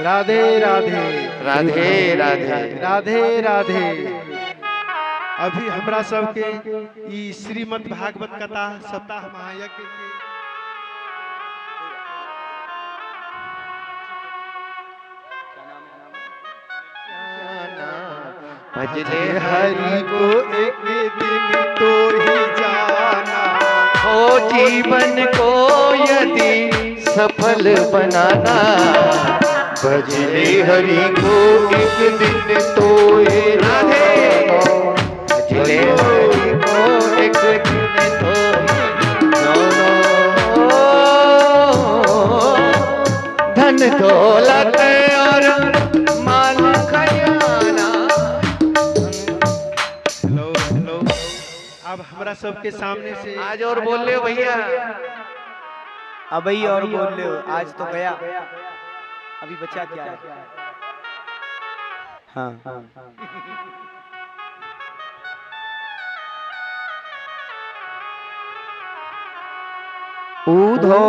राधे राधे राधे राधे राधे राधे। अभी हमरा सबके ई श्रीमद् भागवत कथा सप्ताह महायज्ञ के भजले हरि को एक दिन तो ही जाना, हो जीवन को यदि सफल बनाना, भजले हरि को एक दिन तो ही जाना, भजले हरि को एक दिन तो ही जाना। धन दौलत और माल खजाना। लो अब हमरा सबके सामने से आज और बोल ले भैया, अब ही और बोल ले। आज तो गया, अभी बचा क्या है? हाँ ऊधो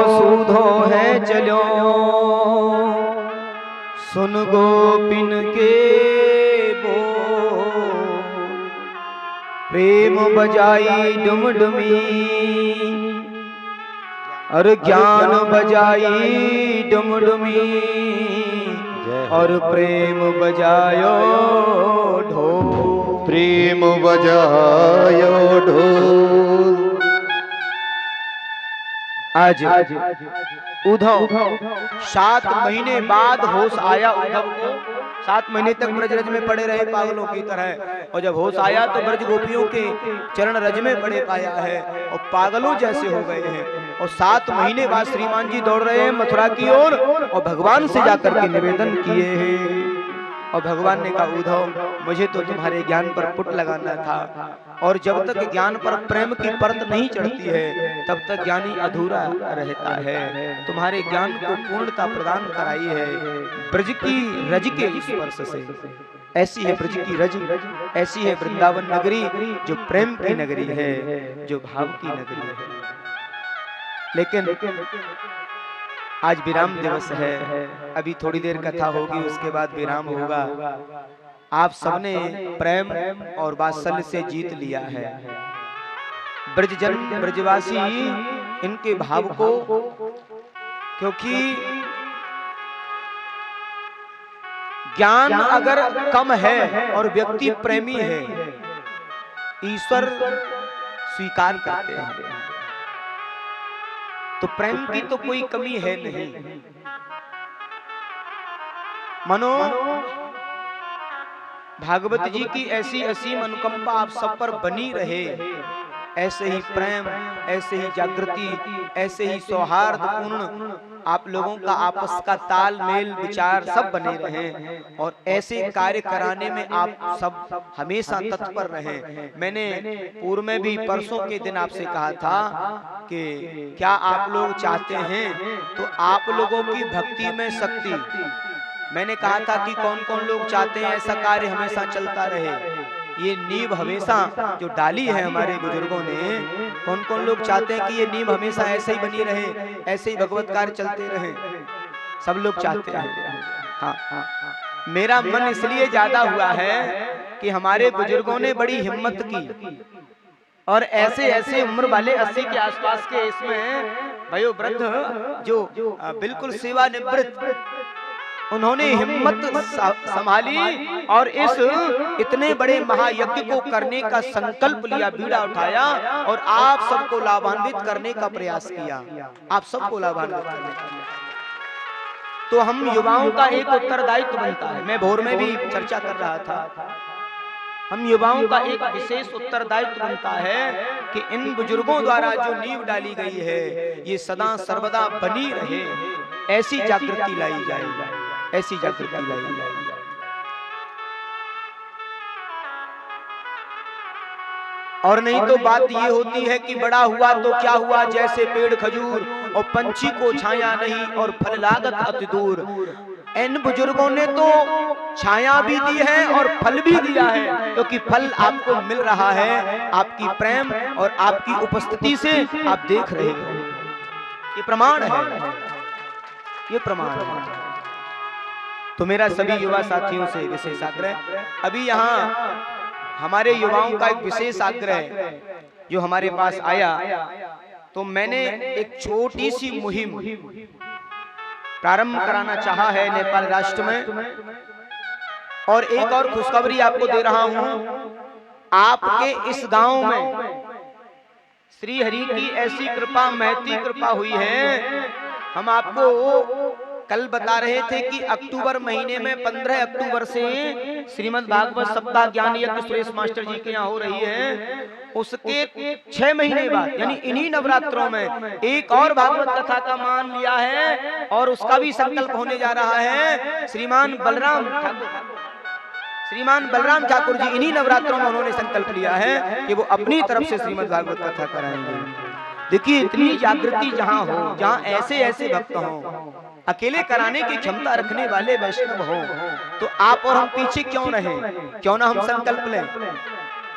सूधो है चलो सुन गोपिन के बोल, प्रेम बजाई डुमडुमी और ज्ञान बजाई डुमडुमी और प्रेम बजायो ढोल, प्रेम बजायो ढोल। आज उद्धव 7 महीने बाद होश आया उद्धव को। 7 महीने तक ब्रज में पड़े रहे पागलों की तरह, और जब होश आया तो ब्रज गोपियों के चरण रज में पड़े पाया है और पागलों जैसे हो गए हैं। और 7 महीने बाद श्रीमान जी दौड़ रहे हैं मथुरा की ओर और भगवान से जाकर के निवेदन किए हैं। और भगवान ने कहा उद्धव मुझे तो तुम्हारे ज्ञान पर पुट लगाना था, और जब तक ज्ञान पर प्रेम की परत नहीं चढ़ती है तब तक ज्ञानी अधूरा रहता है। तुम्हारे ज्ञान को पूर्णता प्रदान कराई है ब्रज की रज के स्पर्श से। ऐसी है ब्रज की रज, ऐसी है वृंदावन नगरी जो प्रेम की नगरी है, जो भाव की नगरी है। लेकिन आज विराम दिवस है, अभी थोड़ी देर कथा होगी, उसके बाद विराम होगा। आप सबने प्रेम और वात्सल्य से जीत लिया है। ब्रजजन ब्रजवासी इनके भाव को, क्योंकि ज्ञान अगर कम है और व्यक्ति प्रेमी है, ईश्वर स्वीकार करते हैं। तो प्रेम की तो कोई कमी है नहीं। मनो भागवत जी की ऐसी असीम अनुकंपा आप सब पर बनी रहे, ऐसे ही प्रेम, ऐसे ही जागृति, ऐसे ही सौहार्दपूर्ण आप लोगों का आपस का तालमेल विचार सब बने रहे, और ऐसे कार्य कराने में आप सब हमेशा तत्पर रहे। मैंने पूर्व में भी परसों के दिन आपसे कहा था कि क्या आप लोग चाहते हैं तो आप लोगों की भक्ति में शक्ति, मैंने कहा था कि कौन कौन लोग चाहते हैं ऐसा कार्य हमेशा चलता रहे। ये नींव हमेशा जो डाली है हमारे बुजुर्गों ने, कौन कौन लोग चाहते हैं कि ये नींव हमेशा ऐसे ही बनी रहे, ऐसे ही भगवत कार्य चलते रहे? सब लोग चाहते हैं। हाँ, मेरा मन इसलिए ज्यादा हुआ है कि हमारे बुजुर्गों ने बड़ी हिम्मत की, और ऐसे ऐसे उम्र वाले 80 के आसपास के इसमें वयोवृद्ध जो बिल्कुल सेवानिवृत्त, उन्होंने हिम्मत संभाली और इस इतने बड़े महायज्ञ को करने का संकल्प लिया, बीड़ा उठाया और आप सबको लाभान्वित करने का प्रयास किया। आप सबको लाभान्वित करने का। तो हम युवाओं का एक उत्तरदायित्व बनता है, मैं भोर में भी चर्चा कर रहा था, हम युवाओं का एक विशेष उत्तरदायित्व बनता है कि इन बुजुर्गों द्वारा जो नींव डाली गई है ये सदा सर्वदा बनी रहे, ऐसी जागृति लाई जाए, ऐसी जागृति लाई जाए। और नहीं तो बात ये होती है कि बड़ा हुआ तो क्या हुआ, जैसे पेड़ खजूर और पंछी को छाया नहीं और फल लागत अति दूर। इन बुजुर्गों ने तो छाया भी दी है और फल भी दिया है, क्योंकि फल आपको मिल रहा है आपकी प्रेम और आपकी उपस्थिति से, आप देख रहे हो। ये प्रमाण है, ये प्रमाण है। तो मेरा सभी युवा साथियों से विशेष आग्रह, अभी यहाँ हमारे युवाओं का एक विशेष आग्रह जो हमारे पास आया, तो मैंने एक छोटी सी मुहिम प्रारंभ कराना चाहा है नेपाल राष्ट्र में। और एक और खुशखबरी आपको दे रहा हूं, आपके इस गांव में श्री हरि की ऐसी कृपा, महती कृपा हुई है। हम आपको कल बता रहे थे कि अक्टूबर महीने में 15 अक्टूबर से श्रीमद् भागवत सप्ताह ज्ञान यज्ञ सुरेश मास्टर जी के यहाँ हो रही है। उसके 6 महीने बाद यानी इन्हीं नवरात्रों में एक और भागवत कथा का मान लिया है और उसका भी संकल्प होने जा रहा है। श्रीमान बलराम ठाकुर जी इन्हीं नवरात्रों में उन्होंने संकल्प लिया है कि वो अपनी तरफ से श्रीमद् भागवत कथा कराएंगे। देखिए, इतनी जागृति जहाँ हो, जहाँ ऐसे ऐसे भक्त हों, अकेले कराने की क्षमता रखने वाले वैष्णव हो, तो आप और हम पीछे क्यों रहें? क्यों ना हम संकल्प लें,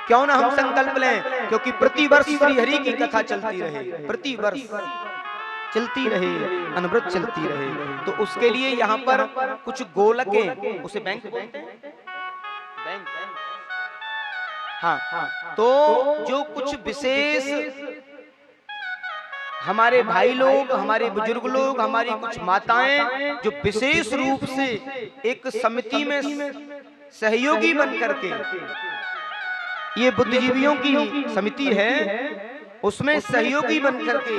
क्यों ना हम संकल्प लें, क्योंकि प्रति वर्ष श्री हरि की कथा चलती रहे, प्रति वर्ष चलती रहे, अनवरत चलती रहे। तो उसके लिए यहाँ पर कुछ गोलकें, उसे बैंक बोलते हैं, बैंक, हाँ, तो जो कुछ विशेष हमारे भाई लोग, हमारे बुजुर्ग लोग, हमारी कुछ माताएं जो विशेष रूप से एक समिति में सहयोगी बन करके, ये बुद्धिजीवियों की समिति है, उसमें सहयोगी बन करके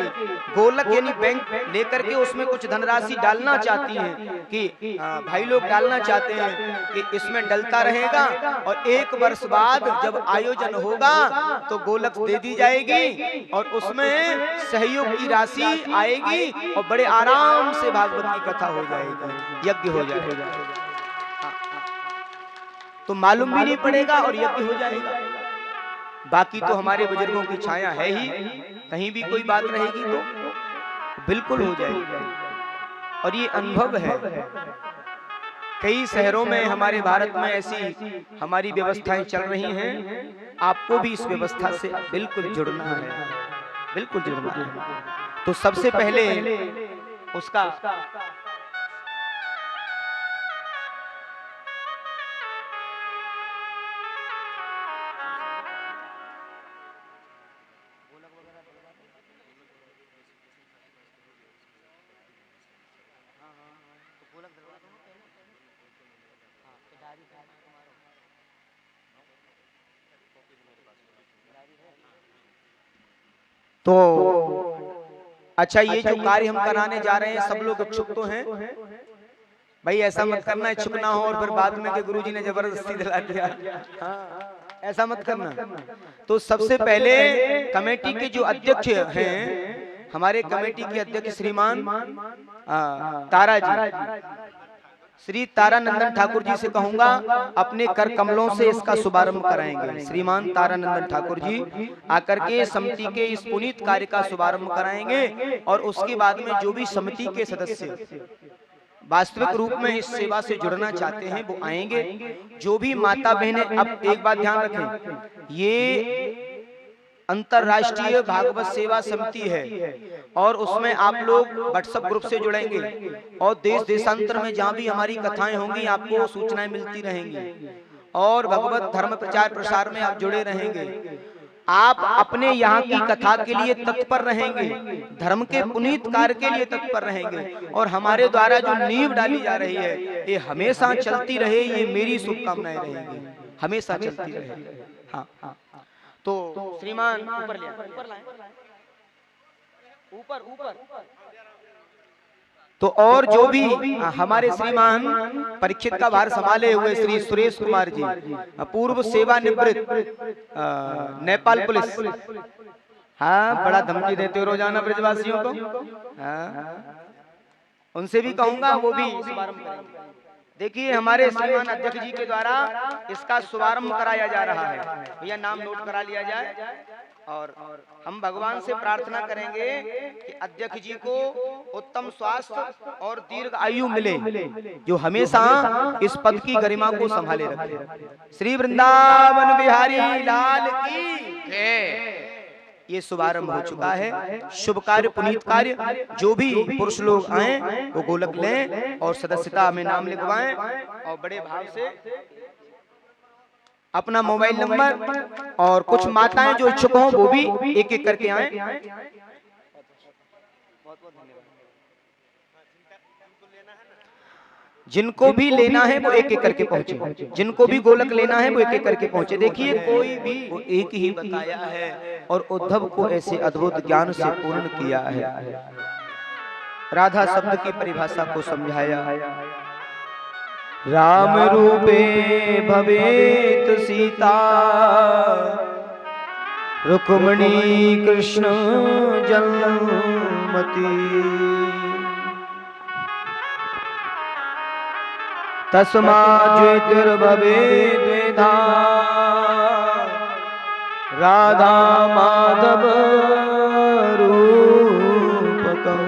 गोलक यानी बैंक लेकर के उसमें कुछ धनराशि डालना चाहती हैं कि भाई लोग डालना चाहते हैं कि इसमें डलता रहेगा और 1 वर्ष बाद जब आयोजन होगा तो गोलक दे दी जाएगी और उसमें सहयोग की राशि आएगी और बड़े आराम से भागवत की कथा हो जाएगी, यज्ञ हो जाएगा, तो मालूम भी नहीं पड़ेगा और यज्ञ हो जाएगा। बाकी तो हमारे बुजुर्गों की छाया है ही, कहीं भी कोई बात रहेगी तो बिल्कुल हो जाएगी। और ये अनुभव है, कई शहरों में हमारे भारत में ऐसी हमारी व्यवस्थाएं चल रही हैं। आपको भी इस व्यवस्था से बिल्कुल जुड़ना है, बिल्कुल जुड़ना है। तो सबसे पहले उसका तो अच्छा, ये जो कार्य हम कराने जा रहे हैं सब लोग इच्छुक तो हैं भाई, ऐसा मत करना इच्छुक ना हो और फिर बाद में कि गुरुजी ने जबरदस्ती दिला दिया, हाँ, ऐसा मत करना। तो सबसे पहले कमेटी के जो अध्यक्ष हैं, हमारे कमेटी के अध्यक्ष श्रीमान तारा जी, श्री तारानंदन ठाकुर जी से कहूंगा अपने कर कमलों से इसका शुभारंभ कराएंगे। श्रीमान तारानंदन ठाकुर जी आकर के समिति के इस पुनीत कार्य का शुभारंभ कराएंगे और उसके बाद में जो भी समिति के सदस्य वास्तविक रूप में इस सेवा से जुड़ना चाहते हैं वो आएंगे। जो भी माता बहनें, अब एक बात ध्यान रखें, ये अंतरराष्ट्रीय भागवत सेवा समिति है और उसमें आप लोग व्हाट्सएप ग्रुप से जुड़ेंगे और देश देशांतर में जहाँ भी हमारी कथाएं होंगी आपको सूचनाएं मिलती रहेंगी और भगवत धर्म प्रचार प्रसार में आप जुड़े रहेंगे। आप अपने यहाँ की कथा के लिए तत्पर रहेंगे, धर्म के पुनीत कार्य के लिए तत्पर रहेंगे और हमारे द्वारा जो नींव डाली जा रही है ये हमेशा चलती रहे, ये मेरी शुभकामनाएं रहेंगी, हमेशा चलती रहे। हाँ, तो श्रीमान ऊपर ले, ऊपर तो और जो भी हमारे श्रीमान परीक्षित का भार संभाले हुए श्री सुरेश कुमार जी, पूर्व सेवानिवृत्त नेपाल पुलिस, हाँ, बड़ा धमकी देते हो रोजाना ब्रजवासियों को, हाँ, उनसे भी कहूंगा वो भी शुभारंभ करेंगे। देखिए, हमारे श्रीमान अध्यक्ष जी के द्वारा इसका शुभारंभ कराया जा रहा है। भैया नाम नोट करा लिया जाए और हम भगवान से प्रार्थना करेंगे कि अध्यक्ष जी को उत्तम स्वास्थ्य और दीर्घ आयु मिले, जो हमेशा इस पद की गरिमा को संभाले रखे। श्री वृंदावन बिहारी लाल की जय। ये शुभारंभ हो चुका है। शुभ कार्य पुनीत कार्य जो भी पुरुष लोग आए वो गोलक लें और सदस्यता में नाम लिखवाएं और बड़े भाव से अपना मोबाइल नंबर और कुछ माताएं जो इच्छुक हों वो भी एक एक करके आए। जिनको भी लेना है वो एक एक करके पहुंचे, जिनको भी गोलक लेना है वो एक एक करके पहुंचे। देखिए कोई भी वो एक ही बताया है और उद्धव को ऐसे अद्भुत ज्ञान से पूर्ण किया है। राधा शब्द की परिभाषा को समझाया। राम रूपे भवेत सीता रुक्मिणी कृष्ण जन्मति तस्मा ज्योतिर्भवेत् द्विधा राधा माधव रूपकम्।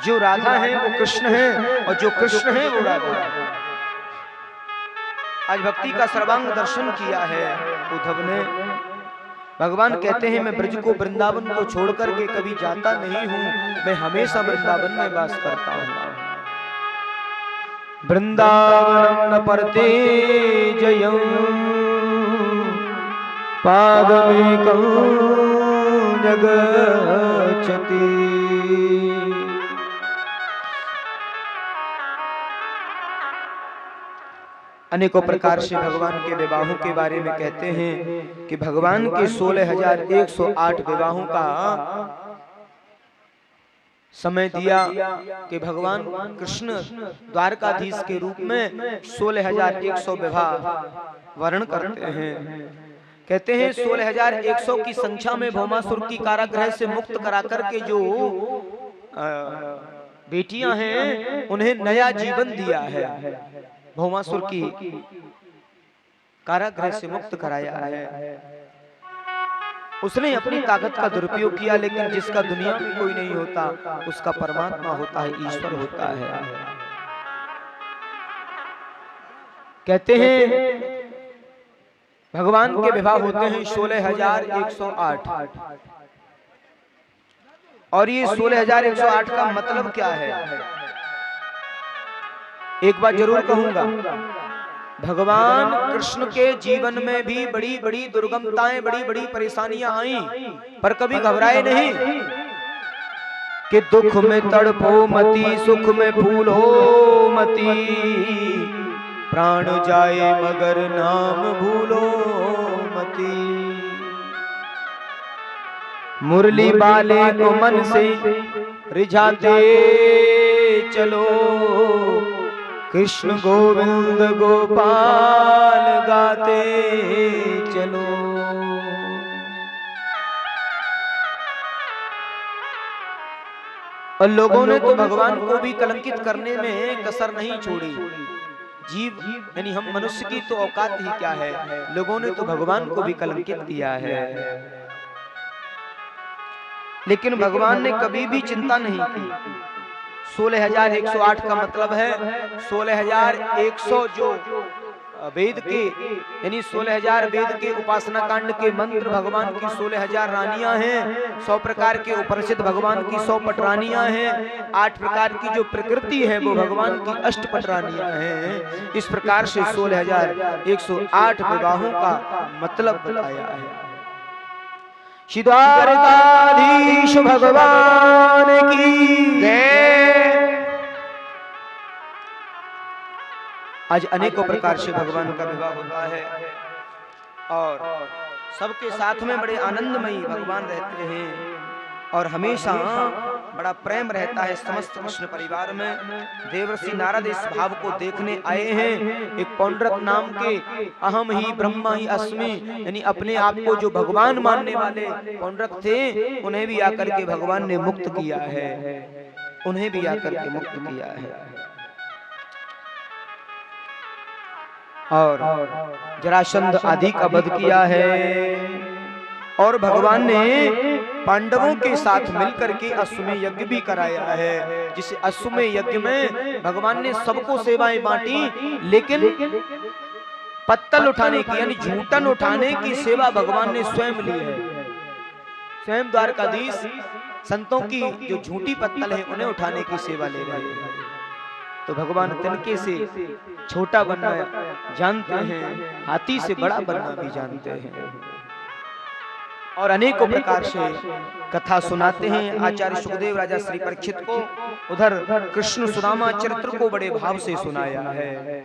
जो राधा है वो कृष्ण है और जो कृष्ण है वो राधा है। आज भक्ति का सर्वांग दर्शन किया है उद्धव ने। भगवान कहते हैं मैं ब्रज को वृंदावन को छोड़कर के कभी जाता नहीं हूं, मैं हमेशा वृंदावन में वास करता हूं। वृंदावन परते जयं पादमेकं जगच्छति। अनेकों प्रकार से भगवान के विवाहों के बारे में कहते हैं कि भगवान के 16,108 विवाहों का समय दिया कि भगवान कृष्ण द्वारकाधीश के रूप में 16,100 विवाह वर्ण करते हैं। कहते हैं 16,100 की संख्या में भौमासुर की कारागृह से मुक्त करा करके जो बेटियां हैं उन्हें नया जीवन दिया है। भौमासुर की कारागृह से मुक्त कराया है। उसने अपनी ताकत का दुरुपयोग किया, लेकिन जिसका दुनिया में कोई नहीं होता उसका परमात्मा होता है, ईश्वर होता है। कहते हैं भगवान के विवाह होते हैं 16,108 और ये 16,108 का मतलब क्या है एक बात जरूर कहूंगा। भगवान कृष्ण के जीवन में भी बड़ी बड़ी दुर्गमताएं, बड़ी बड़ी परेशानियां आई, पर कभी घबराए नहीं कि दुख में तड़पो मती, सुख में फूलो मती, प्राण जाए मगर नाम भूलो मती। मुरली बाले को मन से रिझाते चलो, कृष्ण गोविंद गोपाल गाते चलो। और लोगों ने तो भगवान को भी कलंकित करने में कसर नहीं छोड़ी। जीव यानी हम मनुष्य की तो औकात ही क्या है, लोगों ने तो भगवान को भी कलंकित किया है। लेकिन भगवान ने कभी भी चिंता नहीं की। 16,108 का मतलब है 16,100 जो वेद के यानी 16,000 वेद के उपासना कांड के मंत्र, भगवान की 16,000 रानियां हैं, 100 प्रकार के उपनिषद भगवान की 100 पटरानियां हैं, 8 प्रकार की जो प्रकृति है वो भगवान की 8 पटरानियां हैं। इस प्रकार से 16,108 विवाहों का मतलब बताया है। श्री द्वारकाधीश भगवान की जय। आज अनेकों प्रकार से भगवान का विवाह होता है और सबके साथ में बड़े आनंदमयी भगवान रहते हैं और हमेशा बड़ा प्रेम रहता है समस्त कृष्ण परिवार में। देवर्षि नारद इस भाव को देखने आए हैं। एक पौंड्रक नाम के अहम ही ब्रह्मा ही अस्मि यानी अपने आप को जो भगवान मानने वाले पौंड्रक थे, उन्हें भी आकर के भगवान ने मुक्त किया है, उन्हें भी आकर के मुक्त किया है। और जरासंध आदि का वध किया है और भगवान ने पांडवों के साथ मिलकर के अश्वमेध यज्ञ भी कराया है। जिस अश्वमेध यज्ञ में भगवान ने सबको सेवाएं बांटी, लेकिन पत्तल उठाने की यानी झूठन उठाने की सेवा भगवान ने स्वयं ली है। स्वयं द्वारकाधीश संतों की जो झूठी पत्तल है उन्हें उठाने की सेवा ले रहे हैं। तो भगवान तिनके से छोटा बनना जानते हैं, हाथी से बड़ा बनना भी जानते हैं, और अनेकों प्रकार से कथा सुनाते हैं। आचार्य सुखदेव राजा श्री परीक्षित को उधर कृष्ण सुदामा चरित्र को बड़े भाव से सुनाया है।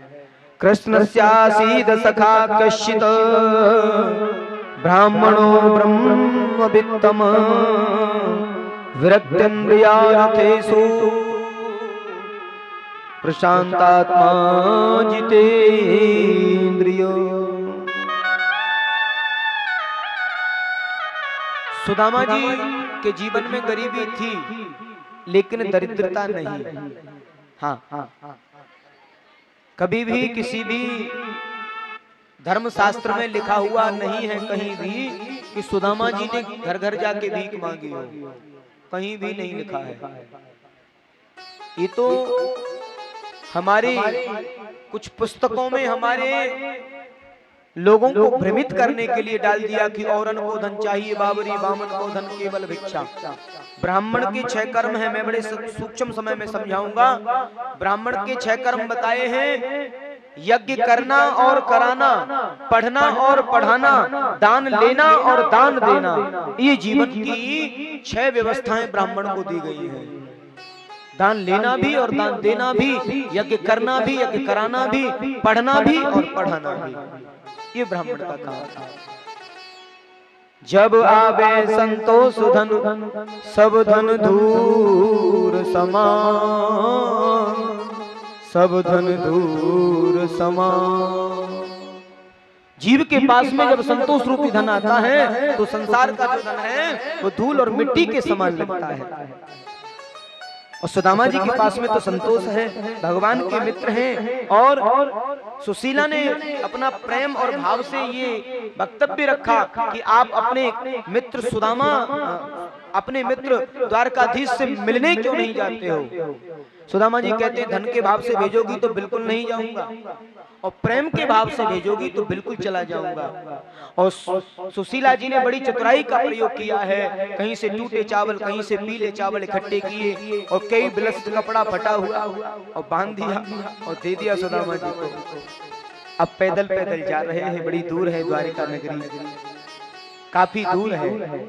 कृष्णस्यासीद सखा कश्चित् ब्राह्मणो ब्रह्मवित्तम विरक्तेन्द्रियार्थेषु प्रशांतात्मा जितेन्द्रियो। सुदामा जी के जीवन में गरीबी थी लेकिन दरिद्रता नहीं। हाँ, कभी भी किसी भी धर्मशास्त्र में लिखा हुआ नहीं है कहीं भी कि सुदामा जी ने घर घर जाके भीख मांगी हो, कहीं भी नहीं लिखा है। ये तो हमारे कुछ पुस्तकों में हमारे लोगों को भ्रमित करने के लिए डाल दिया कि औरन को धन चाहिए बाबरी, बामन को धन केवल भिक्षा। ब्राह्मण के 6 कर्म हैं, मैं बड़े सूक्ष्म समय में समझाऊंगा। ब्राह्मण के 6 कर्म बताए हैं, यज्ञ करना और कराना, पढ़ना और पढ़ाना, दान लेना और दान देना। ये जीवन की 6 व्यवस्थाएं ब्राह्मण को दी गई हैं। दान लेना भी और दान देना भी, यज्ञ करना भी, यज्ञ कराना भी, पढ़ना भी और पढ़ाना भी, ये ब्राह्मण का काम था। जब आवे संतोष धन सब धन दूर समान, सब धन दूर समान। जीव के पास में जब संतोष रूपी धन आता है तो संसार का जो धन है वो धूल और मिट्टी के समान लगता है। और सुदामा जी के पास में तो संतोष है, भगवान के मित्र हैं। और सुशीला ने अपना प्रेम और भाव से ये वक्तव्य रखा कि आप अपने मित्र सुदामा, अपने मित्र द्वारकाधीश से मिलने क्यों नहीं जाते हो? सुदामा जी कहते हैं धन के भाव से भेजोगी तो बिल्कुल नहीं जाऊंगा, और प्रेम के भाव से भेजोगी तो बिल्कुल चला जाऊंगा। और सुशीला जी ने बड़ी चतुराई का प्रयोग किया है, कहीं से टूटे चावल, कहीं से पीले चावल इकट्ठे किए और कई बिलस कपड़ा फटा हुआ और बांध दिया और दे दिया सुदामा जी को। अब पैदल पैदल जा रहे हैं, बड़ी दूर है द्वारिका नगरी, काफी दूर है।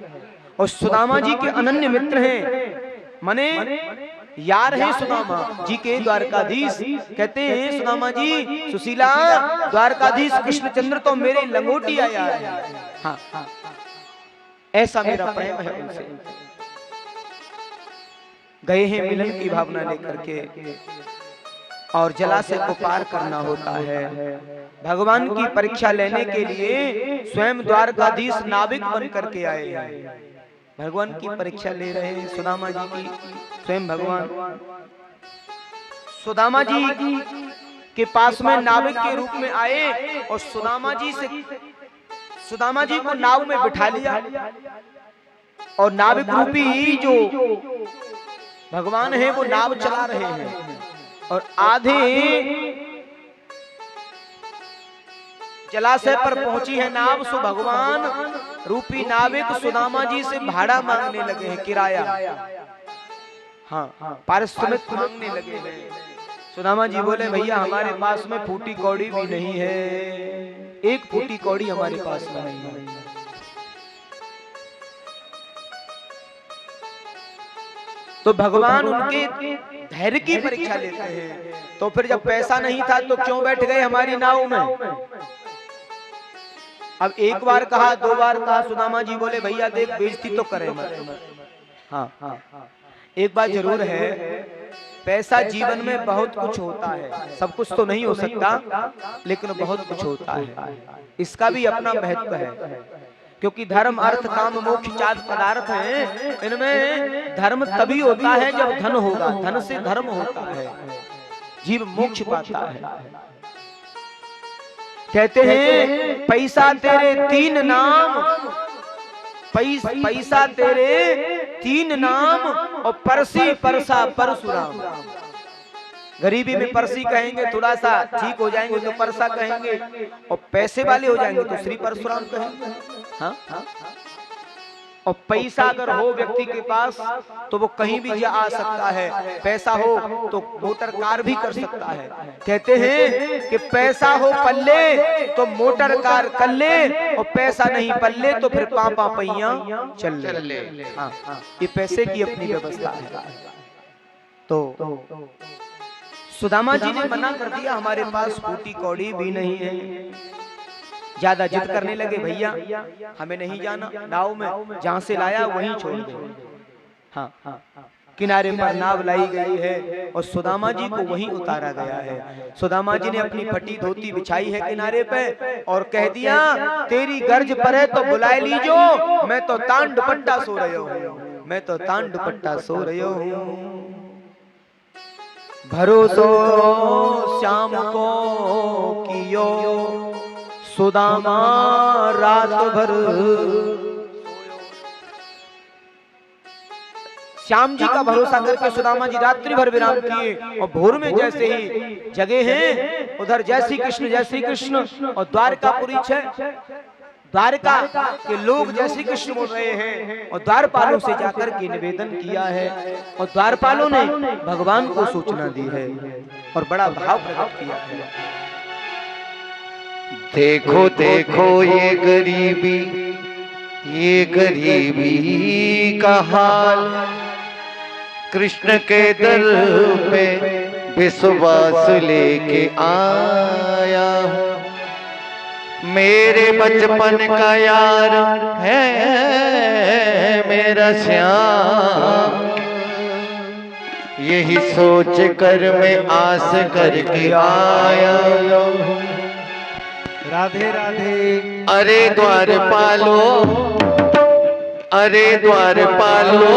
और सुदामा जी के अनन्य मित्र हैं, माने यार है सुदामा जी के द्वारकाधीश। कहते हैं सुदामा जी, सुशीला, द्वारकाधीश कृष्णचंद्र तो मेरे लंगोटी आया है। हाँ, ऐसा मेरा प्रेम है उनसे। गए हैं मिलन की भावना लेकर के, और जलाशय को पार करना होता है। भगवान की परीक्षा लेने के लिए स्वयं द्वारकाधीश नाविक बन करके आए हैं। भगवान की परीक्षा ले रहे हैं सुदामा जी की। स्वयं भगवान सुदामा जी के पास में नाविक के रूप में आए और सुदामा जी को नाव में बिठा लिया। और नाविक रूपी जो भगवान है वो नाव चला रहे हैं, और आधे जलाशय पर पहुंची है नाव। सो भगवान रूपी नाविक सुदामा जी से भाड़ा मांगने लगे हैं, किराया, हाँ, पारिश्रमिक मांगने लगे हैं। सुदामा जी बोले भैया हमारे पास में फूटी कौड़ी भी नहीं है, एक फूटी कौड़ी हमारे पास में नहीं है। तो भगवान उनके धैर्य की परीक्षा लेते हैं। तो फिर जब पैसा नहीं था तो क्यों बैठ गए हमारी नाव में? अब एक बार कहा, 2 बार कहा, सुदामा जी बोले भैया देख बेइज्जती तो करे मत। हाँ, एक बात जरूर है, पैसा जीवन में बहुत कुछ होता है, सब कुछ तो नहीं हो सकता लेकिन बहुत कुछ होता है। इसका भी अपना महत्व है, क्योंकि धर्म अर्थ काम मोक्ष 4 पदार्थ हैं। इनमें धर्म तभी होता है जब धन होगा, धन से धर्म होता है, जीव मोक्ष पाता है। कहते हैं पैसा तेरे 3 नाम, पैसा तेरे 3 नाम, और परसी परसा परशुराम। गरीबी में परसी कहेंगे, थोड़ा सा ठीक हो जाएंगे तो परसा कहेंगे, और पैसे वाले हो जाएंगे तो श्री परशुराम कहेंगे। हाँ, और पैसा अगर हो व्यक्ति के पास तो वो कहीं भी जा आ सकता है, पैसा हो तो मोटर कार भी कर सकता है। कहते हैं कि पैसा हो पल्ले तो मोटर कार कर ले, और पैसा नहीं पल्ले तो फिर पापा पैया चल ले। हाँ, ये पैसे की अपनी व्यवस्था है। तो सुदामा जी ने मना कर दिया, हमारे पास कोटी कौड़ी भी नहीं है। ज्यादा जिद करने लगे, भैया हमें नहीं जाना नाव में, जहां से लाया वहीं छोड़ दो। हाँ, किनारे पर नाव लाई गई है और सुदामा जी को वहीं उतारा गया है। सुदामा जी ने अपनी फटी धोती बिछाई है किनारे पे और कह दिया, तेरी गर्ज पर है तो बुलाए लीजो, मैं तो तान दुपट्टा सो रहा हूँ, मैं तो तान दुपट्टा सो रहा हूँ। भरोसो श्याम को कियो सुदामा रात भर। श्याम जी का भरोसा करके सुदामा जी रात्रि भर विराम किए और भोर में जैसे ही जगे हैं, उधर जय श्री कृष्ण और द्वारकापुरी द्वारका के लोग जय श्री कृष्ण बोल रहे हैं और द्वारपालों से जाकर के निवेदन किया है और द्वारपालों ने भगवान को सूचना दी है और बड़ा भाव प्रकट किया है। देखो देखो ये गरीबी का हाल, कृष्ण के दर पे विश्वास लेके आया हूँ। मेरे बचपन का यार है मेरा श्याम, यही सोच कर मैं आस करके आया हूँ। राधे राधे। अरे द्वारपालो, अरे द्वारपालो,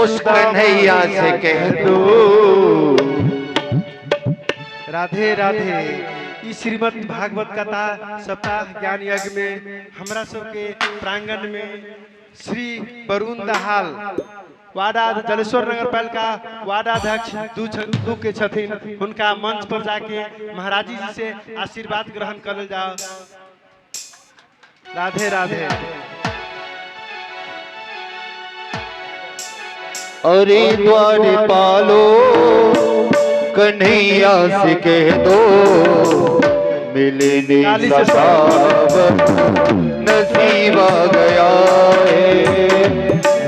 उस कन्हैया से कह दो। राधे राधे। इस श्रीमद् भागवत कथा सप्ताह ज्ञान यज्ञ में हमरा सबके प्रांगण में श्री वरुण दाहाल वार्ड जलेश्वर नगर पालिका वार्डाध्यक्ष दू के छथिन, उनका मंच पर जाके महाराज जी से आशीर्वाद ग्रहण कर जाओ। राधे राधे। अरे द्वारपालो, कन्हैया से कह दो, मिलने सखावत नसीब आ गया है,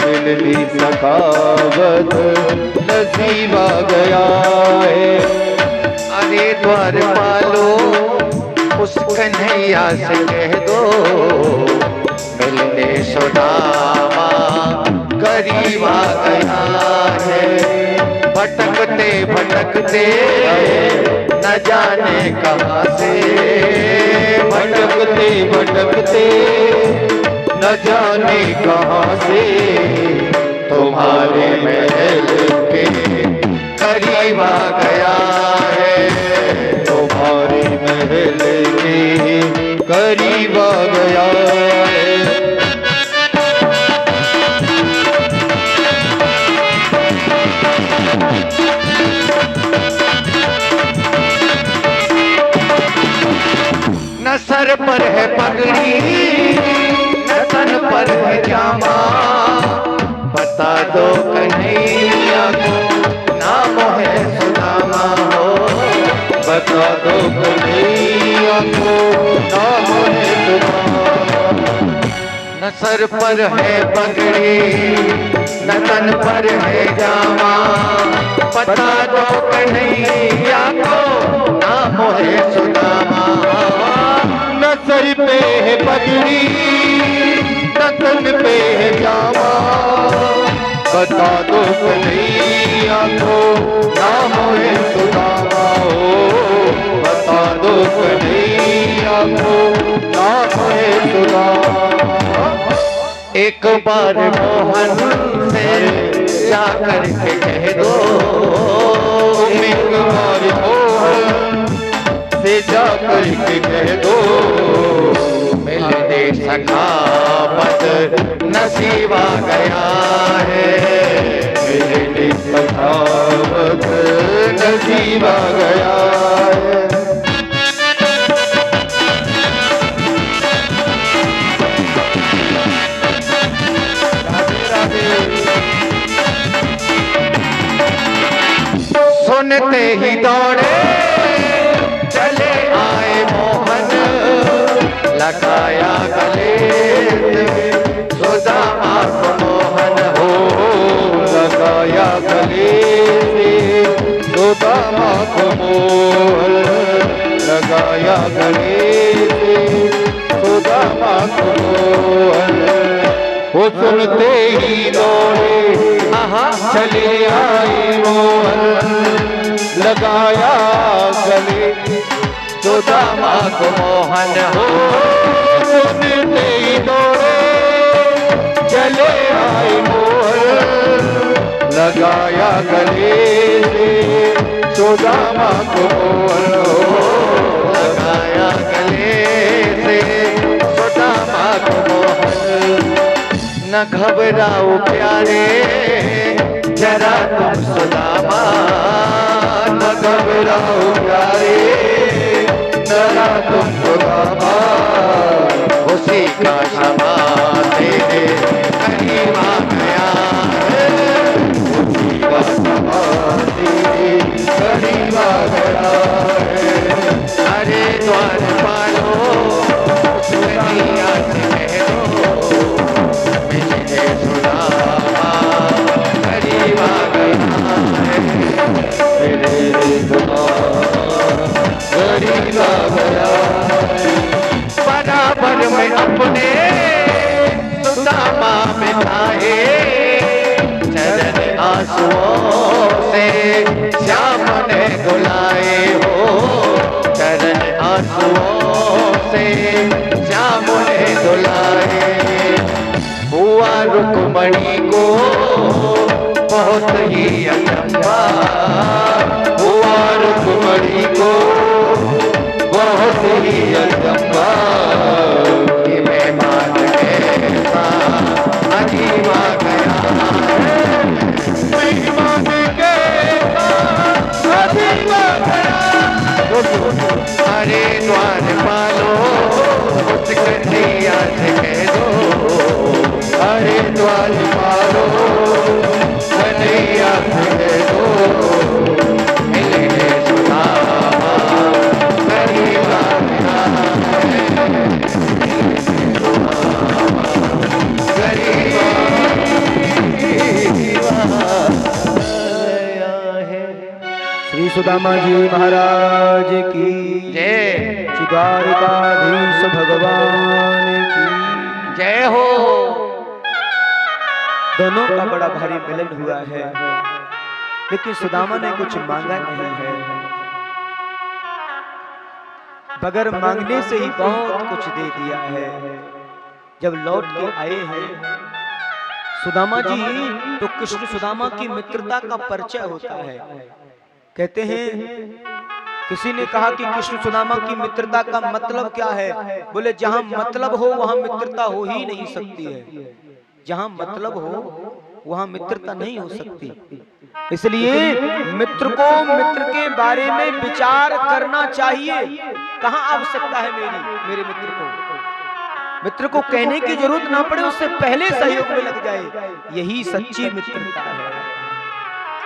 मिलनी सखावत नसीब आ गया है। अरे द्वारपालो, उस कन्हैया से कह दो, मिलने सुदामा करीब आ गया है। भटकते भटकते न जाने कहां से, भटकते भटकते न जाने कहां से, तुम्हारे महल के करीब आ गया है, तुम्हारे महल के करीब आ गया है। न सर पर है पगड़ी, न तन पर है जामा, बता दो कन्हैया को नाम है सुदामा हो, बता दो कन्हैया को नाम है सुदामा। न सर पर है पगड़ी, न तन पर है जामा, बता दो कन्हैया को नाम है सुदामा। न सर पे है पगड़ी, न तन पे है जामा, बता दो कन्हैया को नाम है सुदामा हो, बता दो कन्हैया को नाम है सुदामा। एक बार मोहन से जाकर के कह दो, एक बार मोहन से जाकर के कह दो, मिलने सखावत नसीब आ गया है, मिलने सखावत नसीब आ गया है। सुनते ही दौड़े चले आए मोहन, लगाया गले सुदामा को मोहन हो, लगाया गले सुदामा को मोहन, लगाया गले सुदामा को मोहन। वो सुनते ही दौड़े चले आए मोहन, लगाया गले सुदामा को मोहन हो, सुनते ही दौड़े चले आए मोहन, लगाया गले सुदामा को मोहन हो, लगाया गले से सुदामा को मोहन। न घबराओ प्यारे जरा तुम सुदामा, न घबराओ प्यारे जरा तुम सुदामा, उसी का क्षमा तेरे करीब आ गया है, उसी का क्षमा तेरे करीब आ गया है। अरे द्वार पालो कन्हैया से कह दो, मुझे सुदामा करीब आ गया है, मेरे करीब आ गया। बराबर में अपने सुदामा मिलाए, चरण आंसुओं से श्याम ने बुलाए हो, चरण आंसुओं से श्याम ने बुलाए। हुआ रुक्मणी को बहुत ही अचंभा, हुआ रुक्मणी को बहुत ही अचंभा, कि मेहमान कैसा अजीब आ गया है, मेहमान कैसा अजीब आ गया। अरे द्वार पालो उस कन्हैया से कह दो, अरे द्वार पालो कन्हैया से कह दो, मिले सुदामा करीब आ गया है, करीब आ गया है। श्री सुदामा जी महाराज की जय, द्वारिकाधीश भगवान की जय हो। दोनों का बड़ा भारी मिलन हुआ है, लेकिन सुदामा ने कुछ मांगा नहीं है, बगैर मांगने से ही बहुत कुछ दे दिया है। जब लौट के आए हैं सुदामा जी, तो कृष्ण सुदामा की मित्रता का परिचय होता है। कहते हैं किसी ने कहा कि कृष्ण सुदामा की मित्रता का मतलब क्या है? बोले जहां मतलब हो वहां मित्रता हो ही नहीं सकती है, जहां मतलब हो वहां मित्रता नहीं हो सकती। इसलिए मित्र को मित्र के बारे में विचार करना चाहिए। कहां आवश्यकता है मेरे मित्र को, मित्र को कहने की जरूरत ना पड़े, उससे पहले सहयोग में लग जाए, यही सच्ची मित्रता है,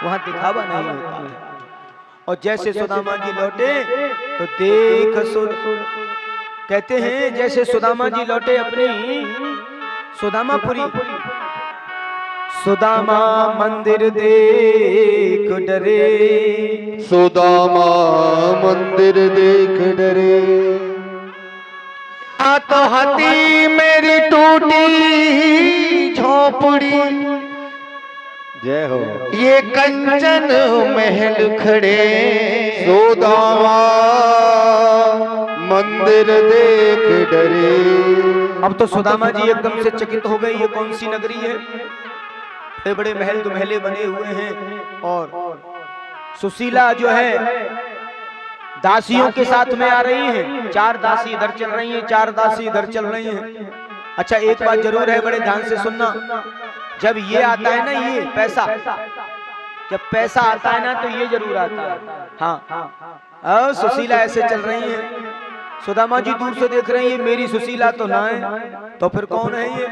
वहां दिखावा नहीं होता है। और जैसे सुदामा जी लौटे तो देख कहते हैं जैसे सुदामा जी लौटे अपनी सुदामापुरी, सुदामा मंदिर देख डरे, सुदामा मंदिर देख डरे, तो हाथी मेरी टूटी झोपड़ी, जय हो, ये कंचन महल खड़े, सुदामा मंदिर देख डरे। अब तो सुदामा जी एकदम से चकित हो गए, ये कौन सी नगरी है? बड़े बड़े महल दुमहले बने हुए हैं और सुशीला जो है दासियों के साथ में आ रही हैं, 4 दासी इधर चल रही हैं, 4 दासी इधर चल रही हैं। अच्छा एक बात जरूर है, बड़े ध्यान से सुनना, जब ये आता है ना, ये पैसा, जब पैसा आता है ना तो ये जरूर आता है। हाँ, सुशीला ऐसे चल रही है, सुदामा जी दूर से देख रही है, मेरी सुशीला तो ना है, तो फिर कौन है ये?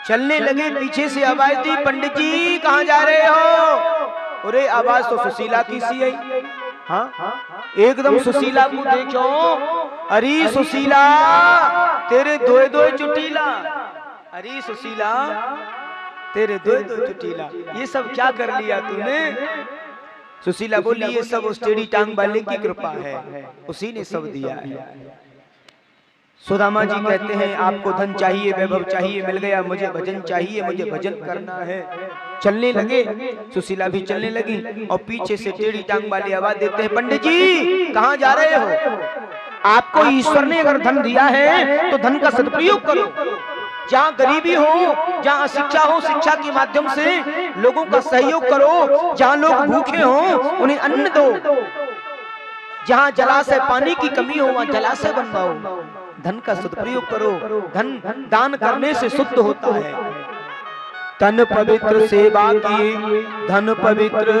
चलने लगे, पीछे से आवाज दी, पंडित जी कहाँ जा रहे हो? अरे आवाज तो सुशीला की सी आई। हाँ एकदम सुशीला को देखो, अरे सुशीला तेरे दोए दोए चुटीला, अरे सुशीला तेरे दोए दोए चुटीला, ये सब क्या कर लिया तूने? सुशीला बोली ये सब उस टेढ़ी टांग वाले की कृपा है, उसी ने सब दिया है। सुदामा जी कहते हैं आपको धन चाहिए, वैभव चाहिए, मिल गया, मुझे भजन चाहिए, मुझे भजन करना है। चलने लगे, सुशीला भी चलने लगी और पीछे से टेढ़ी टांग वाली आवाज देते हैं, पंडित जी कहाँ जा रहे हो? आपको ईश्वर ने अगर धन दिया है तो धन का सदुपयोग करो। जहाँ गरीबी हो, जहाँ शिक्षा हो, शिक्षा के माध्यम से लोगों का सहयोग करो। जहाँ लोग भूखे हो उन्हें अन्न दो। जहाँ जलाशय पानी की कमी हो वहाँ जलाशय बनवाओ। धन का सदुपयोग करो। धन दान करने से शुद्ध होता है। तन पवित्र सेवा की, धन पवित्र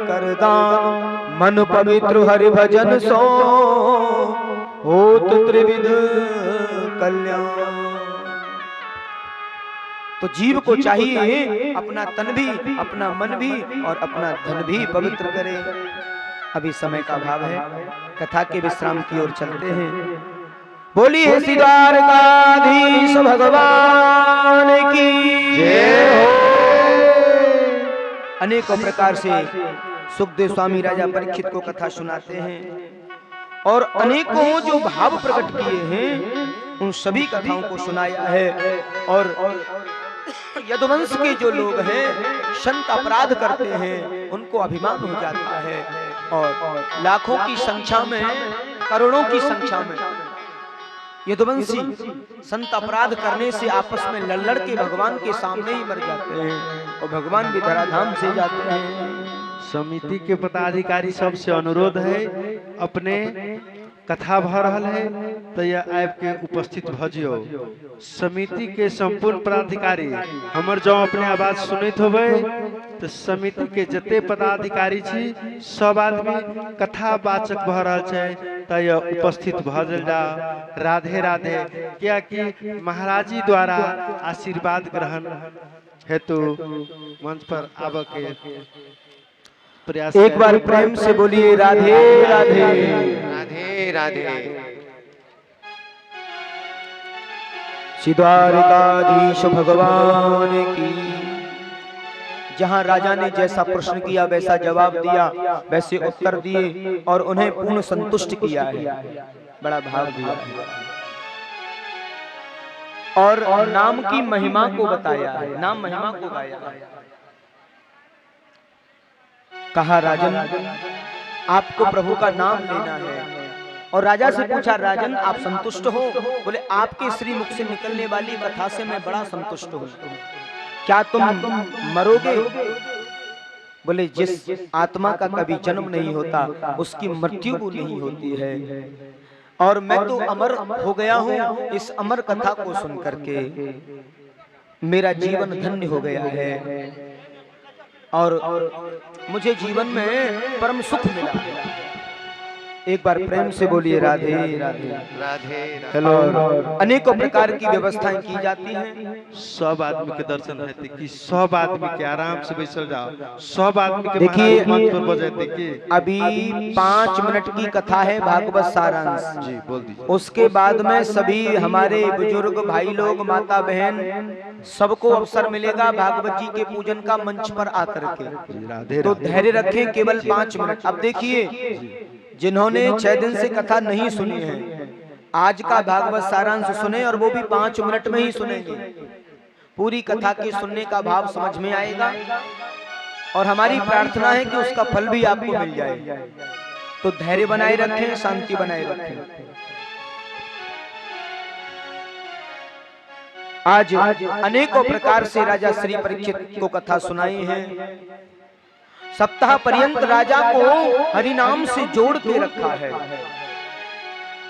कर दान, मन पवित्र हरि भजन सो होत त्रिविध कल्याण। तो जीव को चाहिए अपना तन भी, अपना मन भी और अपना धन भी पवित्र करे। अभी समय का अभाव है, कथा के विश्राम की ओर चलते हैं। बोलिए श्री द्वारकाधीश भगवान की जय हो। अनेकों प्रकार से सुखदेव स्वामी राजा परीक्षित को कथा सुनाते हैं और अनेकों जो भाव प्रकट किए हैं उन सभी कथाओं को सुनाया है। और यदुवंश के जो लोग हैं संत अपराध करते हैं उनको अभिमान हो जाता है और लाखों की संख्या में, करोड़ों की संख्या में यदुवंशी संत अपराध करने से आपस में लड़ के भगवान के सामने ही मर जाते हैं और भगवान भी धराधाम से जाते हैं। समिति के पदाधिकारी सबसे अनुरोध है, अपने कथा भर रहल है तो यह आब के उपस्थित भजियो। समिति के संपूर्ण पदाधिकारी हमर जो अपने आवाज सुनित होबे तो समिति के जते पदाधिकारी छी सब आदमी कथा वाचक भर रहल छै तो यह उपस्थित भजल जा। राधे राधे। क्या कि महाराज जी द्वारा आशीर्वाद ग्रहण हेतु मंच पर आब के प्रयास। एक बार प्रेम से बोलिए राधे राधे राधे राधे। श्री द्वारकाधीश भगवान की। जहां राजा ने जैसा प्रश्न किया वैसा जवाब दिया, वैसे उत्तर दिए और उन्हें पूर्ण संतुष्ट किया है। बड़ा भाव दिया है और नाम की महिमा को बताया है, नाम महिमा को गाया है। कहा राजन आपको प्रभु का नाम लेना है। और राजा से पूछा राजन आप संतुष्ट हो? बोले आपके श्री मुख से निकलने वाली कथा से मैं बड़ा संतुष्ट हूँ। क्या तुम मरोगे? बोले जिस आत्मा का कभी जन्म नहीं होता उसकी मृत्यु भी नहीं होती है और मैं तो अमर हो गया हूँ। इस अमर कथा को सुन करके मेरा जीवन धन्य हो गया है और मुझे जीवन में परम सुख मिला। एक बार प्रेम से बोलिए राधे राधे राधे। हेलो। अनेकों प्रकार की व्यवस्थाएं की जाती हैं। सब आदमी के दर्शन है कि सब आदमी के आराम से बैसल जाओ, सब आदमी के देखिए मंच पर बजाए। देखिए अभी 5 मिनट की कथा है भागवत सारांश जी, बोल दीजिए। उसके उसके बाद में सभी हमारे बुजुर्ग भाई लोग, माता बहन सबको अवसर मिलेगा भागवत जी के पूजन का मंच पर आकर के। राधे तो राधे। धैर्य रखें, केवल 5 मिनट। अब देखिए जिन्होंने 6 दिन से कथा नहीं सुनी है आज का भागवत सारांश सुने और वो भी 5 मिनट में ही सुनेंगे। पूरी कथा के सुनने का भाव समझ में आएगा और हमारी प्रार्थना है कि उसका फल भी आपको मिल जाए। तो धैर्य बनाए रखें, शांति बनाए रखें। आज अनेकों प्रकार से राजा श्री परीक्षित को कथा सुनाई है। सप्ताह पर्यंत राजा को हरि नाम से जोड़ के रखा है।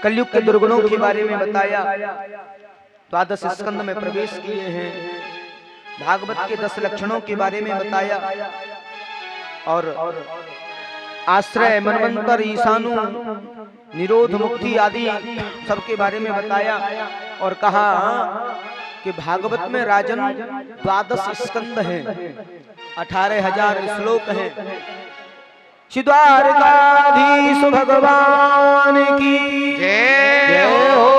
कलयुग के दुर्गुणों के बारे में बताया, द्वादश स्कंद में प्रवेश किए हैं। भागवत के 10 लक्षणों के बारे में बताया और आश्रय, मनवंतर, ईशानु, निरोध, मुक्ति आदि सबके बारे में बताया और कहा कि भागवत में राजन 12 स्कंद हैं, 18,000 श्लोक हैं। श्री द्वारकाधीश भगवान की जय हो।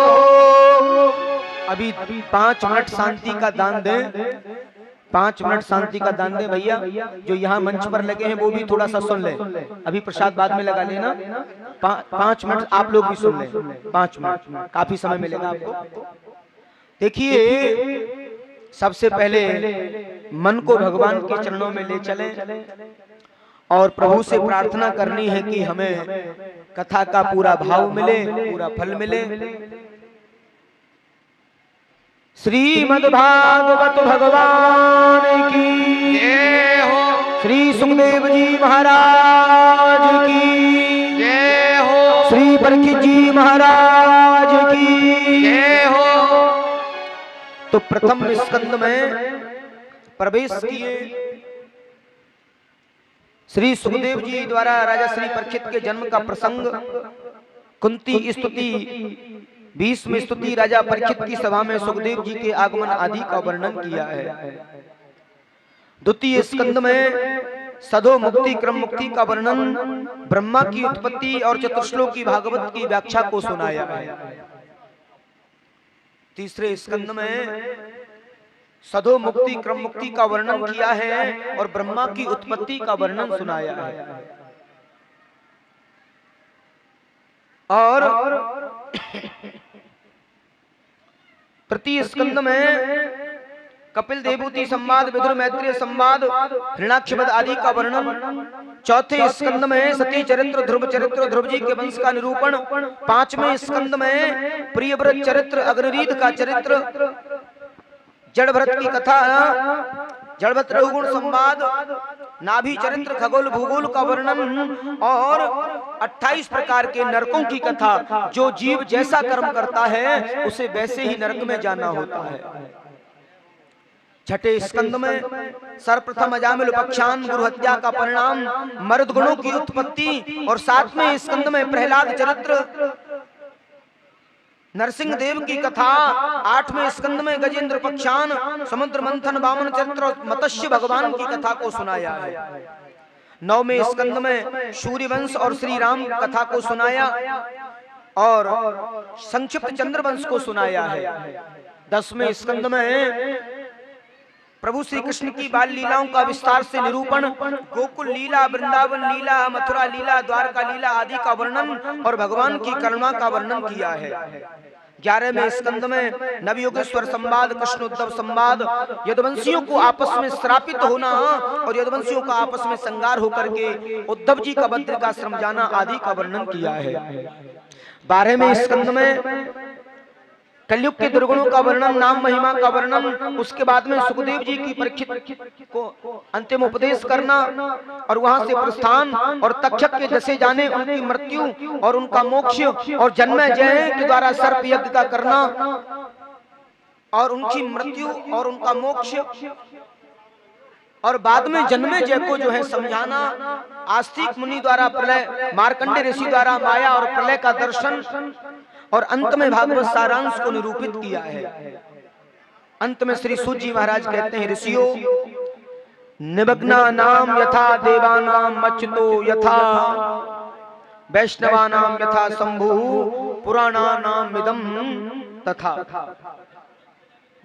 अभी 5 मिनट शांति का दान दें, 5 मिनट शांति का दान दें भैया। जो यहाँ मंच पर लगे हैं वो भी थोड़ा सा सुन ले, अभी प्रसाद बाद में लगा लेना। 5 मिनट आप लोग भी सुन लें, 5 मिनट काफी समय मिलेगा आपको। देखिए, सबसे पहले मन को भगवान के चरणों में ले चलें और प्रभु से प्रार्थना करनी है कि हमें कथा का पूरा भाव मिले, पूरा फल मिले। श्रीमद् भागवत भगवान की जय हो। श्री सुखदेव जी महाराज की जय हो। श्री परीक्षित जी महाराज की जय हो। तो प्रथम स्कंद में प्रवेश किए। श्री सुखदेव जी द्वारा राजा श्री परीक्षित के जन्म का प्रसंग, कुंती स्तुति, 20वीं स्तुति राजा परीक्षित की सभा में सुखदेव जी के आगमन आदि का वर्णन किया है। द्वितीय स्कंद में सदो मुक्ति क्रम मुक्ति का वर्णन, ब्रह्मा की उत्पत्ति और चतुर्श्लोक की भागवत की व्याख्या को सुनाया है। तीसरे स्कंद में सदो मुक्ति क्रम मुक्ति का वर्णन किया है और ब्रह्मा की उत्पत्ति का वर्णन सुनाया है। और तृतीय स्कंद में कपिल देवभूति संवाद, विदुर मैत्रेय संवाद, हिरण्याक्षपद आदि का वर्णन। चौथे स्कंद में सती चरित्र, ध्रुव चरित्र, ध्रुव जी के वंश का निरूपण। 5वें स्कंद में प्रियव्रत चरित्र, अग्निरीध का चरित्र, जड़भरत की कथा, जड़भरत रघुगुण संवाद, नाभि चरित्र, खगोल भूगोल का वर्णन और 28 प्रकार के नरकों की कथा। जो जीव जैसा कर्म करता है उसे वैसे ही नरक में जाना होता है। छठे स्कंद में सर्वप्रथम अजामिल उपाख्यान, गुरु हत्या का परिणाम, मर्द गुणों की उत्पत्ति। और 7वें स्कंद में प्रहलाद चरित्र, नरसिंह देव की कथा। 8वें स्कंद में गजेंद्र उपाख्यान, समुद्र मंथन, वामन चरित्र और मत्स्य भगवान की कथा को सुनाया है। 9वें स्कंद में सूर्यवंश और श्री राम कथा को सुनाया और संक्षिप्त चंद्रवंश को सुनाया है। 10वें स्कंद में प्रभु श्री कृष्ण की बाल लीलाओं का विस्तार से निरूपण, गोकुल लीला, वृंदावन लीला, मथुरा लीला, द्वारका लीला आदि का वर्णन और भगवान की करुणा का वर्णन किया है। 11वें स्कंद में नवयोगेश्वर संवाद, कृष्ण उद्धव संवाद, यदुवंशियों को आपस में श्रापित होना और यदुवंशियों का आपस में संगार होकर के उद्धव जी का बद्रिकाश्रम जाना आदि का वर्णन किया है। 12वें स्कंद में कलयुग के दुर्गुणों का वर्णन, नाम महिमा का वर्णन। उसके बाद में सुखदेव जी की परीक्षित को अंतिम उपदेश करना और वहां से प्रस्थान और तक्षक के दसे जाने, उनकी मृत्यु और उनका मोक्ष और जन्मेजय के द्वारा सर्प यज्ञ का करना और उनकी मृत्यु और उनका मोक्ष और बाद में जन्मेजय को जो है समझाना। आस्तिक मुनि द्वारा प्रलय, मार्कंडेय ऋषि द्वारा माया और प्रलय का दर्शन और अंत में भागवत सारांश को निरूपित किया है। अंत में श्री सूत जी महाराज कहते हैं, ऋषियों निमग्ना नाम यथा देवानाम मच्युतो यथा वैष्णवानाम यथा शंभु पुराणानाम इदम तथा।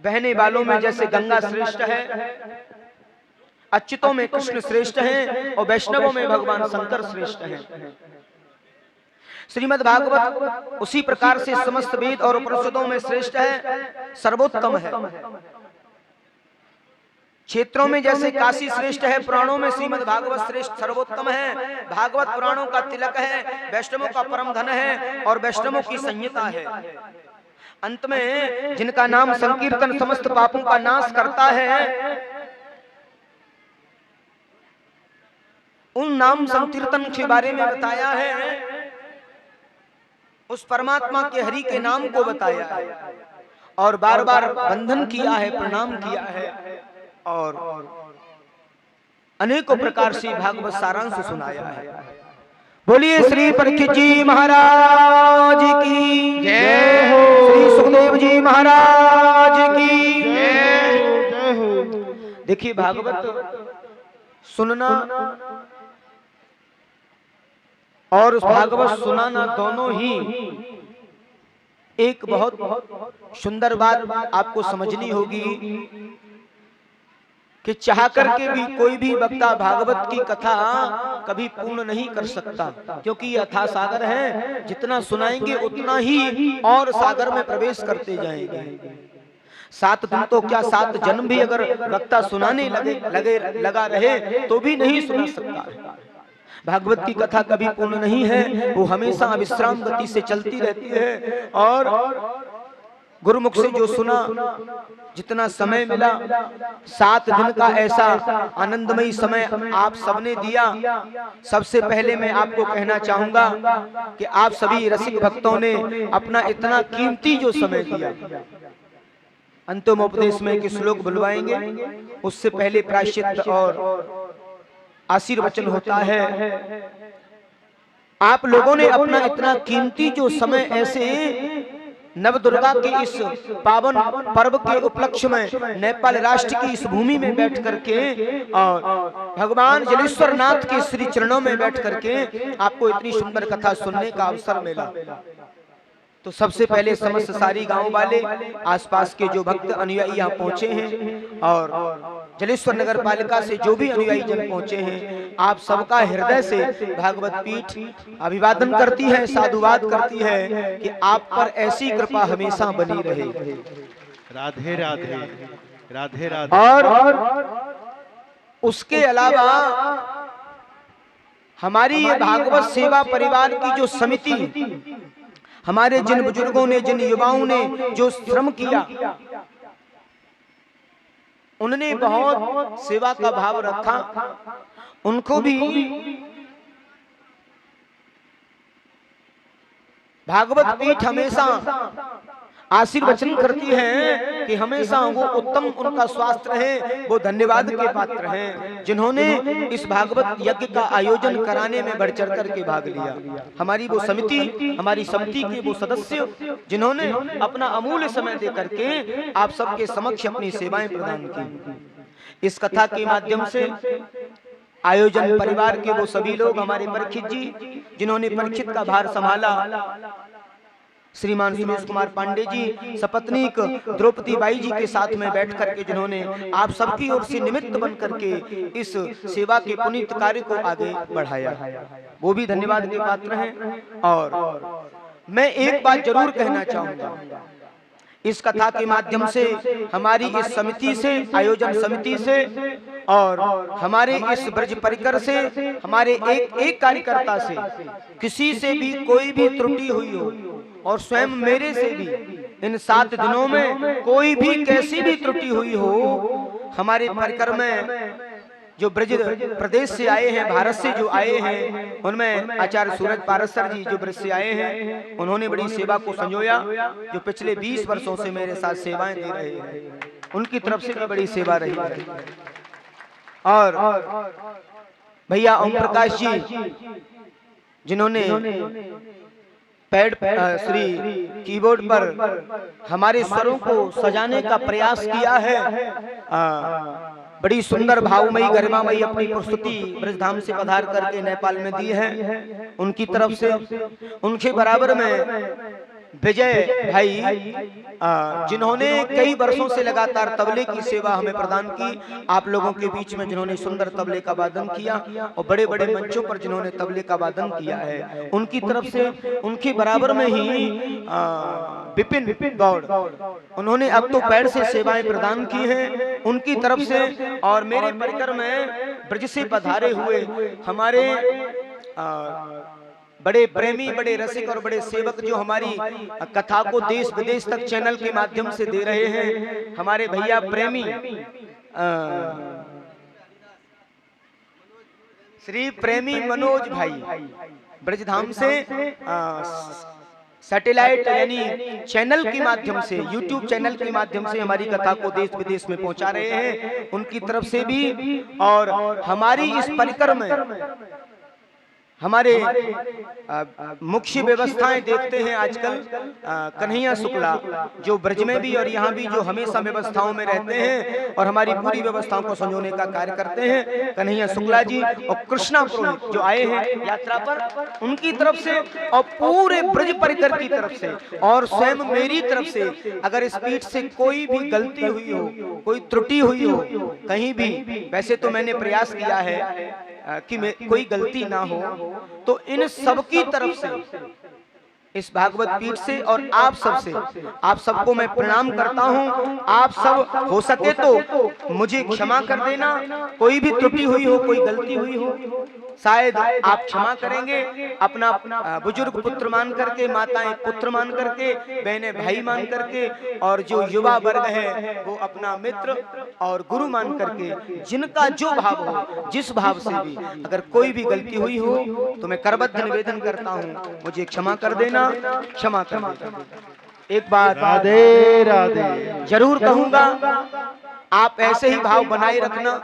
बहने वालों में जैसे गंगा श्रेष्ठ है, अच्युतों में कृष्ण श्रेष्ठ हैं और वैष्णवों में भगवान शंकर श्रेष्ठ हैं। श्रीमद् भागवत उसी प्रकार से समस्त वेद और उपनिषदों में श्रेष्ठ है, सर्वोत्तम है। क्षेत्रों में जैसे काशी श्रेष्ठ है, पुराणों में श्रीमद् भागवत श्रेष्ठ सर्वोत्तम है। भागवत पुराणों का तिलक है, वैष्णवों का परम धन है और वैष्णवों की संहिता है। अंत में जिनका नाम संकीर्तन समस्त पापों का नाश करता है, उन नाम संकीर्तन के बारे में बताया है। उस परमात्मा के हरि के नाम को बताया है और बार बार बंधन किया है, प्रणाम किया है और अनेकों प्रकार से भागवत सारांश सुनाया है। बोलिए श्री परीक्षित जी महाराज की जय हो, श्री सुखदेव जी महाराज की देखिए भागवत सुनना और उस भागवत सुनाना दोनों ही एक बहुत सुंदर बात आपको समझनी होगी कि चाह करके भी कोई भी वक्ता भागवत की कथा कभी पूर्ण नहीं कर सकता, क्योंकि ये अथाह सागर है, जितना सुनाएंगे उतना ही और सागर में प्रवेश करते जाएंगे। 7 दिन तो क्या 7 जन्म भी अगर वक्ता सुनाने लगा रहे तो भी नहीं सुना सकता। भागवत की कथा कभी पूर्ण नहीं है, वो हमेशा अविश्राम गति से चलती रहती है। और गुरुमुख से जो सुना, जितना समय मिला, 7 दिन का ऐसा आनंदमयी समय आप सबने दिया। सबसे पहले मैं आपको कहना चाहूंगा कि आप सभी रसिक भक्तों ने अपना इतना कीमती जो समय दिया। अंतिम उपदेश में एक श्लोक बुलवाएंगे, उससे पहले प्रायश्चित और आशीर्वचन होता है। आप लोगों ने अपना इतना कीमती जो समय ऐसे नवदुर्गा के इस पावन पर्व के उपलक्ष्य में नेपाल राष्ट्र की इस भूमि में बैठ करके और भगवान जलेश्वर नाथ के श्री चरणों में बैठ करके आपको इतनी सुंदर कथा सुनने का अवसर मिला। तो सबसे पहले समस्त सारी गांव वाले, आसपास के जो भक्त अनुयायी यहाँ पहुंचे हैं और जलेश्वर नगर पालिका से जो भी अनुयायी जन पहुंचे हैं, आप सबका हृदय से भागवत पीठ अभिवादन करती है, साधुवाद करती है कि आप पर ऐसी कृपा हमेशा बनी रहे। राधे राधे राधे राधे। और उसके अलावा हमारी ये भागवत सेवा परिवार की जो समिति, हमारे जिन बुजुर्गों ने, जिन युवाओं ने जो श्रम किया, उन्होंने बहुत सेवा का भाव रखा। उनको भी भागवत पीठ हमेशा आशीर्वचन करती है कि हमेशा वो उत्तम उनका स्वास्थ्य रहे, वो धन्यवाद के पात्र हैं जिन्होंने इस भागवत यज्ञ का आयोजन कराने में बढ़ चढ़ करके भाग लिया। हमारी वो समिति, हमारी समिति के वो सदस्य जिन्होंने अपना अमूल्य समय दे करके आप सबके समक्ष अपनी सेवाएं प्रदान की। इस कथा के माध्यम से आयोजन परिवार के वो सभी लोग, हमारे परीक्षित जी जिन्होंने परीक्षित का भार संभाला, श्रीमान सुरेश कुमार पांडे जी सपत्नीक द्रौपदी बाई जी के साथ में बैठ करके जिन्होंने आप सबकी ओर से निमित्त बन करके इस सेवा के पुनीत कार्य को आगे बढ़ाया, वो भी धन्यवाद के पात्र हैं। और मैं एक बात जरूर कहना चाहूंगा, इस कथा के माध्यम से हमारी इस समिति से, आयोजन समिति से और हमारे इस ब्रज परिकर से, हमारे एक एक कार्यकर्ता से किसी से भी कोई भी त्रुटि हुई हो और स्वयं मेरे से भी इन 7 दिनों में कोई भी कैसी भी त्रुटि हुई हो, हमारे परिकर में जो ब्रज प्रदेश से आए हैं, भारत से जो आए हैं, उनमें आचार्य सूरज पारसर जी जो ब्रज से आए हैं, उन्होंने बड़ी सेवा को संजोया। जो पिछले 20 वर्षों से मेरे साथ सेवाएं दे रहे हैं, उनकी तरफ से भी बड़ी सेवा रही है। और भैया ओम प्रकाश जी जिन्होंने पैड श्री कीबोर्ड पर हमारे स्वरों को सजाने का प्रयास किया है, बड़ी सुंदर भावमयी गरिमामयी अपनी प्रस्तुति ब्रजधाम से पधार करके नेपाल में दी है। उनकी तरफ से उनके बराबर में विजय भाई जिन्होंने कई वर्षों से लगातार तबले की सेवा हमें प्रदान की, आप लोगों के बीच में जिन्होंने सुंदर तबले का वादन किया और बड़े बड़े मंचों पर जिन्होंने तबले का वादन किया है, उनकी तरफ से उनके बराबर में ही विपिन गौड़, उन्होंने अब तो पैड से सेवाएं प्रदान की हैं, उनकी तरफ से। और मेरे परिकर में ब्रज से पधारे हुए हमारे बड़े प्रेमी, बड़े रसिक और बड़े सेवक जो हमारी कथा को देश विदेश तक चैनल के माध्यम से दे रहे हैं, हमारे भैया प्रेमी श्री प्रेमी मनोज भाई ब्रजधाम से सैटेलाइट यानी चैनल के माध्यम से, यूट्यूब चैनल के माध्यम से हमारी कथा को देश विदेश में पहुंचा रहे हैं, उनकी तरफ से भी। और हमारी इस परिकर में हमारे मुख्य व्यवस्थाएं देखते हैं आजकल कन्हैया शुक्ला जो ब्रज में भी और यहाँ भी जो हमेशा व्यवस्थाओं में रहते हैं और हमारी पूरी व्यवस्थाओं को संजोने का कार्य करते हैं, कन्हैया शुक्ला जी और कृष्णा पुरोहित जो आए हैं यात्रा पर, उनकी तरफ से और पूरे ब्रज परिकर की तरफ से और स्वयं मेरी तरफ से अगर इस पीठ से कोई भी गलती हुई हो, कोई त्रुटि हुई हो कहीं भी, वैसे तो मैंने प्रयास किया है कि कोई गलती ना हो, तो इन सबकी तरफ से इस भागवत पीठ से और आप सबको मैं प्रणाम करता हूं। आप सब हो सके तो मुझे क्षमा कर देना, कोई भी त्रुटि हुई हो, कोई गलती हुई हो, शायद आप क्षमा करेंगे। अपना बुजुर्ग पुत्र मान करके, माताएं पुत्र मान करके, बहनें भाई मान करके, और जो युवा वर्ग है वो अपना मित्र और गुरु मान करके, जिनका जो भाव हो, जिस भाव से भी अगर कोई भी गलती हुई हो तो मैं करबद्ध निवेदन करता हूँ, मुझे क्षमा कर देना, क्षमा कर देना। एक बात राधे राधे जरूर कहूंगा, आप ऐसे ही भाव बनाए रखना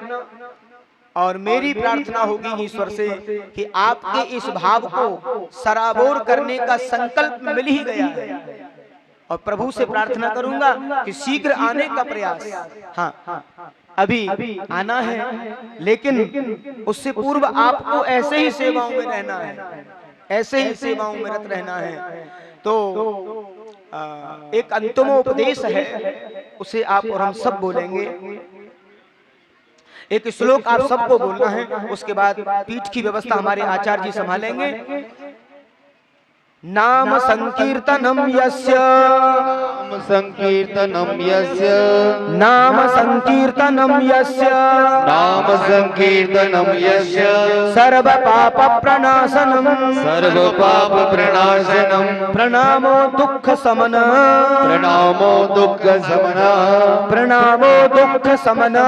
और मेरी प्रार्थना होगी ईश्वर से कि आपके इस भाव को सराबोर करने का संकल्प मिल ही गया है, और प्रभु से प्रार्थना करूंगा कि शीघ्र आने का प्रयास, हाँ अभी आना है, लेकिन उससे पूर्व आपको ऐसे ही सेवाओं में रहना है, ऐसे ही सेवाओं में रत रहना है। तो एक अंतिमोपदेश है, उसे आप और हम सब बोलेंगे। एक श्लोक आप सबको बोलना है, उसके बाद पीठ की व्यवस्था हमारे आचार्य जी संभालेंगे। नाम संकीर्तनम यस्य, नाम संकीर्तनम यस्य, नाम संकीर्तनम यस्य, नाम संकीर्तनम यस्य, सर्व पाप प्रणाशनम, सर्व पाप प्रणाशनम, प्रणामो दुख समन, प्रणामो दुख समन, प्रणामो दुख समन,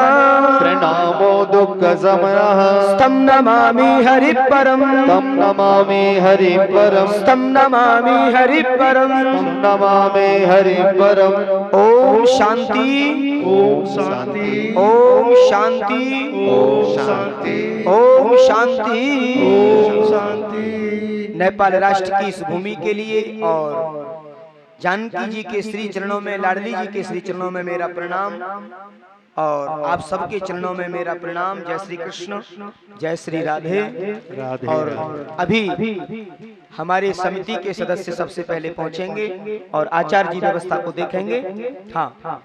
प्रणामो दुख समन, स्तम नमामि हरि परम, तम नमामि हरि परम, स्तम नमामि हरि परम, तम नमामि हरि परम। ओम शांति, ओम शांति, ओम शांति, ओम शांति, ओम शांति, ओम शांति। नेपाल राष्ट्र की इस भूमि के लिए और जानकी जी के श्री चरणों में, लाडली जी के श्री चरणों में मेरा प्रणाम, और आप सबके चरणों में मेरा प्रणाम। जय श्री कृष्ण, जय श्री राधे राधे। और अभी हमारे समिति के सदस्य सबसे पहले पहुंचेंगे और आचार्य जी व्यवस्था को देखेंगे। हाँ